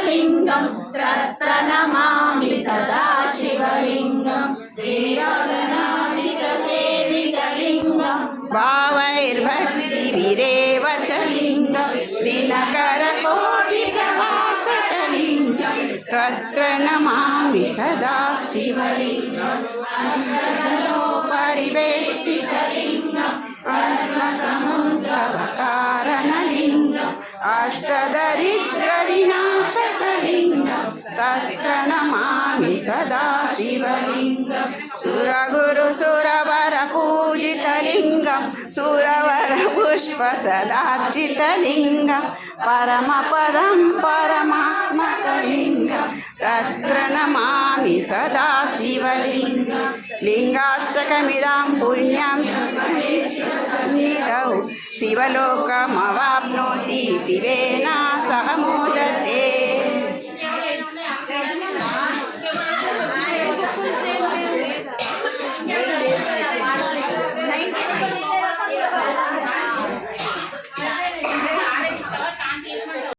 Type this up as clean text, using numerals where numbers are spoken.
लिङ्गं तत्र नमामि सदा शिवलिङ्गं देवगणार्चितसेवितलिङ्गं भावैर्भक्तिभिरेव च लिङ्गं दिनकरकोटिप्रभासतलिङ्गं तत्र नमामि सदा शिवलिङ्गम् परिवेष्टितलिङ्गम् समुद्रवकारणलिङ्गम् अष्टदरिद्रविनाशकलिङ्गं तत्र नमामि सदा शिवलिङ्गम् सुरगुरुसुरवरपूजितलिङ्गं सुरवरपुष्पसदार्चितलिङ्गं परमपदं परमात्मकलिङ्गं तत्र नमामि सदा शिवलिङ्गम् लिङ्गाष्टकमिदं पुण्यं सन्निधौ शिवलोकमवाप्नोति शिवेन सह मोद